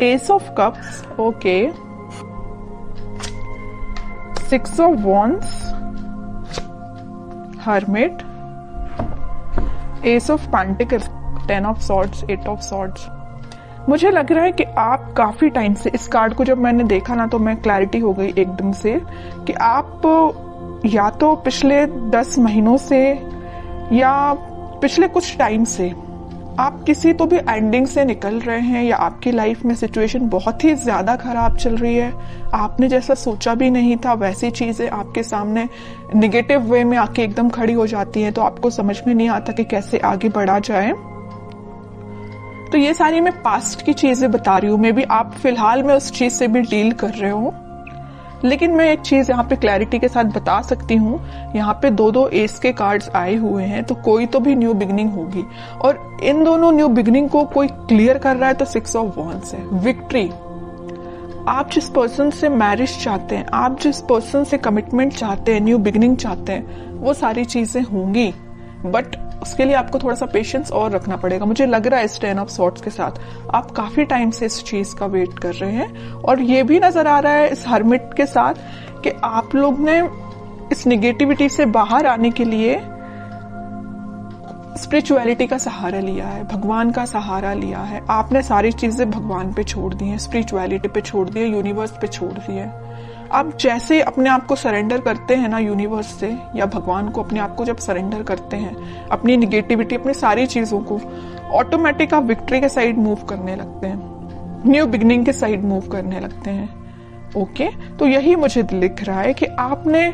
S of cups, okay, 6 of wands, hermit, S of pentacles, 10 of swords, 8 of swords. मुझे लग रहा है कि आप काफी टाइम से, इस कार्ड को जब मैंने देखा ना तो मैं क्लैरिटी हो गई एकदम से कि आप या तो पिछले 10 महीनों से या पिछले कुछ टाइम से आप किसी तो भी एंडिंग से निकल रहे हैं, या आपकी लाइफ में सिचुएशन बहुत ही ज्यादा खराब चल रही है। आपने जैसा सोचा भी नहीं था वैसी चीजें आपके सामने निगेटिव वे में आके एकदम खड़ी हो जाती हैं, तो आपको समझ में नहीं आता कि कैसे आगे बढ़ा जाए। तो ये सारी मैं पास्ट की चीजें बता रही हूँ, मे बी आप फिलहाल में उस चीज से भी डील कर रहे हो, लेकिन मैं एक चीज यहाँ पे क्लैरिटी के साथ बता सकती हूँ। यहाँ पे 2 एस के कार्ड्स आए हुए हैं, तो कोई तो भी न्यू बिगनिंग होगी, और इन दोनों न्यू बिगनिंग को कोई क्लियर कर रहा है तो 6 ऑफ वॉन्ड्स है, विक्ट्री। आप जिस पर्सन से मैरिज चाहते हैं, आप जिस पर्सन से कमिटमेंट चाहते हैं, न्यू बिगनिंग चाहते हैं, वो सारी चीजें होंगी, बट उसके लिए आपको थोड़ा सा पेशेंस और रखना पड़ेगा। मुझे लग रहा है इस 10 ऑफ सॉर्ड्स के साथ आप काफी टाइम से इस चीज का वेट कर रहे हैं, और ये भी नजर आ रहा है इस हर्मिट के साथ कि आप लोग ने इस निगेटिविटी से बाहर आने के लिए स्पिरिचुअलिटी का सहारा लिया है, भगवान का सहारा लिया है। आपने सारी चीजें भगवान पे छोड़ दी हैं, स्पिरिचुअलिटी पे छोड़ दी है, यूनिवर्स पे छोड़ दी है। आप जैसे अपने आप को सरेंडर करते हैं ना यूनिवर्स से या भगवान को, अपने आप को जब सरेंडर करते हैं, अपनी निगेटिविटी, अपनी सारी चीजों को, ऑटोमेटिक आप विक्ट्री के साइड मूव करने लगते हैं, न्यू बिगनिंग के साइड मूव करने लगते हैं। ओके, तो यही मुझे लिख रहा है कि आपने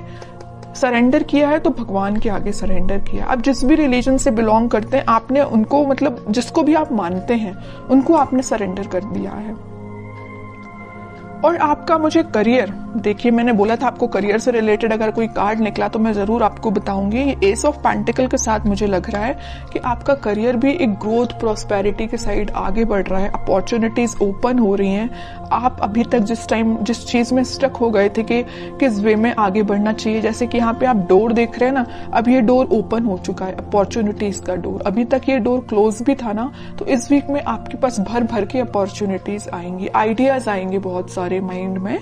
सरेंडर किया है तो भगवान के आगे सरेंडर किया। आप जिस भी रिलीजन से बिलोंग करते हैं, आपने उनको, मतलब जिसको भी आप मानते हैं, उनको आपने सरेंडर कर दिया है। और आपका मुझे करियर, देखिए मैंने बोला था आपको करियर से रिलेटेड अगर कोई कार्ड निकला तो मैं जरूर आपको बताऊंगी। ये एस ऑफ पेंटिकल के साथ मुझे लग रहा है कि आपका करियर भी एक ग्रोथ, प्रॉस्पेरिटी के साइड आगे बढ़ रहा है, अपॉर्चुनिटीज ओपन हो रही हैं। आप अभी तक जिस चीज में स्टक हो गए थे कि किस वे में आगे बढ़ना चाहिए, जैसे कि यहाँ पे आप डोर देख रहे हैं ना, अब ये डोर ओपन हो चुका है, अपॉर्चुनिटीज का डोर। अभी तक ये डोर क्लोज भी था ना, तो इस वीक में आपके पास भर भर के अपॉर्चुनिटीज आएंगी, आइडियाज आएंगे बहुत सारे माइंड में।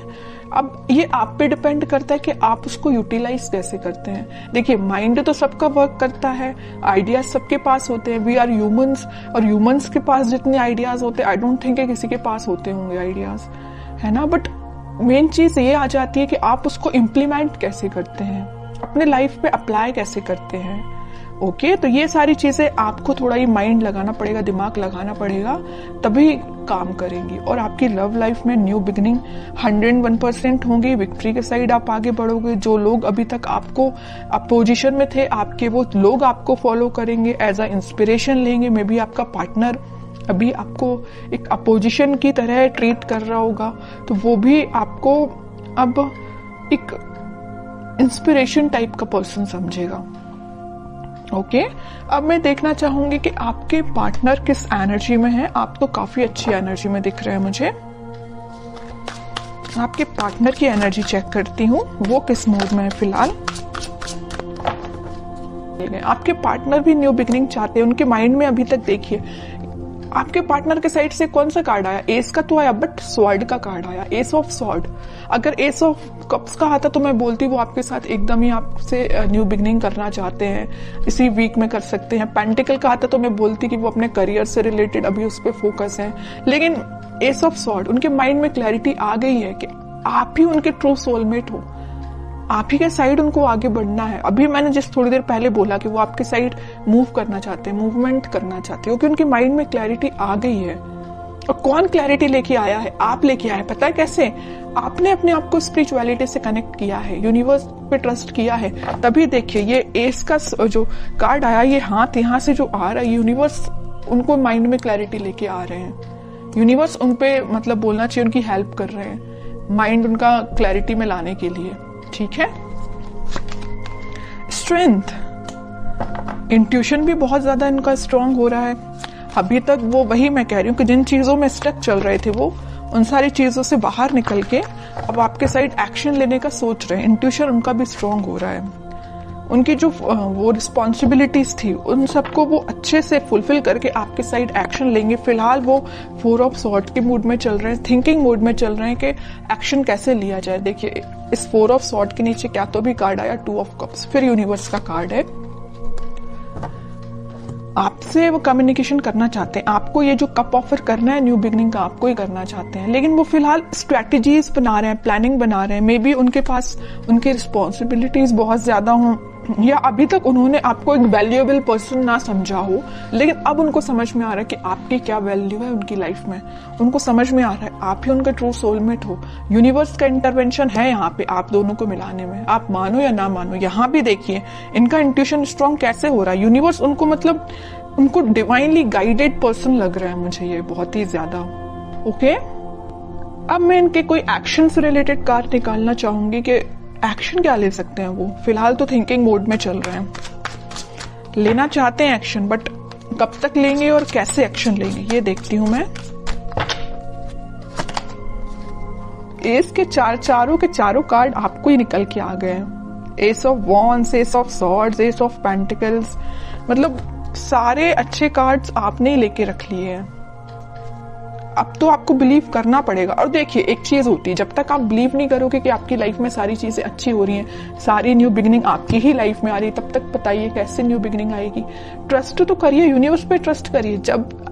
अब ये आप पे डिपेंड करता है कि आप उसको यूटिलाइज कैसे करते हैं। देखिए माइंड तो सबका वर्क करता है, आइडियाज सबके पास होते हैं, वी आर ह्यूमंस, और ह्यूमंस के पास जितने आइडियाज होते हैं, आई डोंट थिंक किसी के पास होते होंगे आइडियाज, है ना। बट मेन चीज ये आ जाती है कि आप उसको इम्प्लीमेंट कैसे करते हैं, अपने लाइफ पे अप्लाई कैसे करते हैं। ओके, तो ये सारी चीजें आपको थोड़ा ही माइंड लगाना पड़ेगा, दिमाग लगाना पड़ेगा, तभी काम करेंगी। और आपकी लव लाइफ में न्यू बिगनिंग 101% होंगी, विक्ट्री के साइड आप आगे बढ़ोगे। जो लोग अभी तक आपको अपोजिशन में थे, आपके वो लोग आपको फॉलो करेंगे, एज अ इंस्पिरेशन लेंगे। मे बी आपका पार्टनर अभी आपको एक अपोजिशन की तरह ट्रीट कर रहा होगा, तो वो भी आपको अब एक इंस्पिरेशन टाइप का पर्सन समझेगा। ओके, अब मैं देखना चाहूंगी कि आपके पार्टनर किस एनर्जी में है। आप तो काफी अच्छी एनर्जी में दिख रहे हैं मुझे। आपके पार्टनर की एनर्जी चेक करती हूँ, वो किस मूड में है फिलहाल। आपके पार्टनर भी न्यू बिगनिंग चाहते हैं, उनके माइंड में अभी तक देखिए आपके पार्टनर के साइड से कौन सा कार्ड आया, एस का तो आया, बट स्वॉर्ड का कार्ड आया, एस ऑफ स्वॉर्ड। अगर एस ऑफ कप्स का आता तो मैं बोलती वो आपके साथ एकदम ही आपसे न्यू बिगनिंग करना चाहते हैं, इसी वीक में कर सकते हैं। पेंटिकल का आता तो मैं बोलती कि वो अपने करियर से रिलेटेड अभी उस पर फोकस है। लेकिन एस ऑफ स्वॉर्ड, उनके माइंड में क्लैरिटी आ गई है कि आप ही उनके ट्रू सोलमेट हो, आप ही के साइड उनको आगे बढ़ना है। अभी मैंने जिस थोड़ी देर पहले बोला कि वो आपके साइड मूव करना चाहते हैं, मूवमेंट करना चाहते हैं, क्योंकि उनके माइंड में क्लैरिटी आ गई है। और कौन क्लैरिटी लेके आया है? आप लेके आए। पता है कैसे? आपने अपने आप को स्पिरिचुअलिटी से कनेक्ट किया है, यूनिवर्स पे ट्रस्ट किया है। तभी देखिए ये एस का जो कार्ड आया, ये हाथ यहाँ से जो आ रहा है, यूनिवर्स उनको माइंड में क्लैरिटी लेके आ रहे हैं। यूनिवर्स उनपे मतलब बोलना चाहिए उनकी हेल्प कर रहे हैं, माइंड उनका क्लैरिटी में लाने के लिए। ठीक है। स्ट्रेंथ, इंट्यूशन भी बहुत ज्यादा इनका स्ट्रांग हो रहा है। अभी तक वो, वही मैं कह रही हूँ कि जिन चीजों में स्टक चल रहे थे वो उन सारी चीजों से बाहर निकल के अब आपके साइड एक्शन लेने का सोच रहे हैं। इंट्यूशन उनका भी स्ट्रांग हो रहा है। उनकी जो वो रिस्पॉन्सिबिलिटीज थी उन सबको वो अच्छे से फुलफिल करके आपके साइड एक्शन लेंगे। फिलहाल वो 4 ऑफ सॉर्ड के मूड में चल रहे हैं, थिंकिंग मूड में चल रहे हैं कि एक्शन कैसे लिया जाए। देखिए इस 4 ऑफ सॉर्ड के नीचे क्या तो भी कार्ड आया 2 ऑफ कप्स, फिर यूनिवर्स का कार्ड है। आपसे वो कम्युनिकेशन करना चाहते हैं, आपको ये जो कप ऑफर करना है न्यू बिगनिंग का आपको ही करना चाहते हैं, लेकिन वो फिलहाल स्ट्रैटेजीज बना रहे हैं, प्लानिंग बना रहे हैं। मे बी उनके पास उनकी रिस्पॉन्सिबिलिटीज बहुत ज्यादा हों, या अभी तक उन्होंने आपको एक वैल्यूएबल पर्सन ना समझा हो, लेकिन अब उनको समझ में आ रहा है कि आपकी क्या वैल्यू है उनकी लाइफ में। उनको समझ में आ रहा है आप ही उनका ट्रू सोलमेट हो। यूनिवर्स का इंटरवेंशन है यहाँ पे आप दोनों को मिलाने में, आप मानो या ना मानो। यहाँ भी देखिए इनका इंट्यूशन स्ट्रांग कैसे हो रहा है। यूनिवर्स उनको मतलब उनको डिवाइनली गाइडेड पर्सन लग रहा है मुझे ये बहुत ही ज्यादा। ओके, अब मैं इनके कोई एक्शन से रिलेटेड कार्ड निकालना चाहूंगी कि एक्शन क्या ले सकते हैं वो। फिलहाल तो थिंकिंग मोड में चल रहे हैं, लेना चाहते हैं एक्शन, बट कब तक लेंगे और कैसे एक्शन लेंगे ये देखती हूं मैं। एस के चारों के चारों कार्ड आपको ही निकल के आ गए हैं। S of wands, S of swords, S of pentacles, मतलब सारे अच्छे कार्ड्स आपने ही लेके रख लिए हैं। अब तो आपको बिलीव करना पड़ेगा। और देखिए एक चीज होती है, जब तक आप बिलीव नहीं करोगे कि आपकी लाइफ में सारी चीजें अच्छी हो रही हैं, सारी न्यू बिगिनिंग आपकी ही लाइफ में आ रही है, तब तक बताइए कैसे न्यू बिगिनिंग आएगी। ट्रस्ट तो करिए, यूनिवर्स पे ट्रस्ट करिए।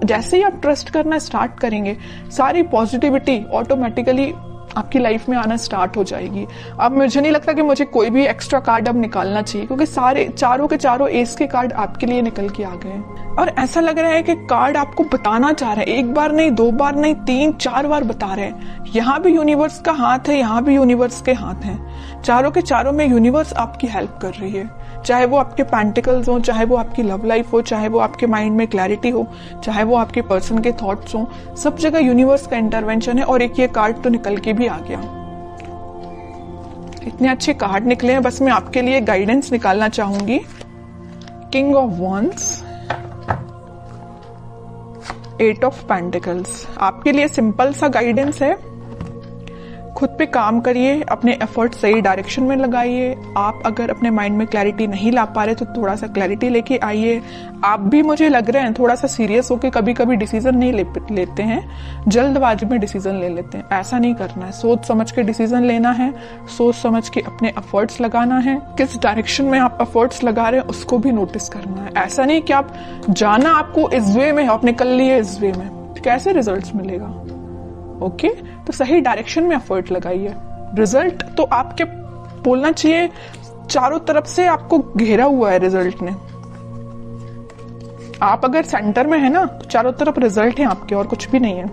जैसे ही आप ट्रस्ट करना स्टार्ट करेंगे सारी पॉजिटिविटी ऑटोमेटिकली आपकी लाइफ में आना स्टार्ट हो जाएगी। अब मुझे नहीं लगता कि मुझे कोई भी एक्स्ट्रा कार्ड अब निकालना चाहिए, क्योंकि सारे चारों के चारों एस के कार्ड आपके लिए निकल के आ गए हैं। और ऐसा लग रहा है कि कार्ड आपको बताना चाह रहे हैं, एक बार नहीं, 2 बार नहीं, 3-4 बार बता रहे हैं। यहाँ भी यूनिवर्स का हाथ है, यहाँ भी यूनिवर्स के हाथ हैं। चारों के चारों में यूनिवर्स आपकी हेल्प कर रही है, चाहे वो आपके पेंटिकल्स हो, चाहे वो आपकी लव लाइफ हो, चाहे वो आपके माइंड में क्लैरिटी हो, चाहे वो आपके पर्सन के थॉट्स हो, सब जगह यूनिवर्स का इंटरवेंशन है। और एक ये कार्ड तो निकल के भी आ गया। इतने अच्छे कार्ड निकले हैं, बस मैं आपके लिए गाइडेंस निकालना चाहूंगी। King of wands, 8 of pentacles, आपके लिए सिंपल सा गाइडेंस है। खुद पे काम करिए, अपने एफर्ट सही डायरेक्शन में लगाइए। आप अगर अपने माइंड में क्लैरिटी नहीं ला पा रहे तो थोड़ा सा क्लैरिटी लेके आइए। आप भी मुझे लग रहे हैं थोड़ा सा सीरियस होके कभी कभी डिसीजन नहीं लेते हैं, जल्दबाजी में डिसीजन ले लेते हैं। ऐसा नहीं करना है, सोच समझ के डिसीजन लेना है, सोच समझ के अपने एफर्ट्स लगाना है। किस डायरेक्शन में आप एफर्ट्स लगा रहे हैं उसको भी नोटिस करना है। ऐसा नहीं कि आप जाना आपको इस वे में, आप निकल लिए इस वे में, कैसे रिजल्ट मिलेगा। ओके, तो सही डायरेक्शन में एफर्ट लगाइए। रिजल्ट तो आपके बोलना चाहिए चारों तरफ से आपको घेरा हुआ है रिजल्ट ने। आप अगर सेंटर में है ना तो चारों तरफ रिजल्ट है आपके, और कुछ भी नहीं है।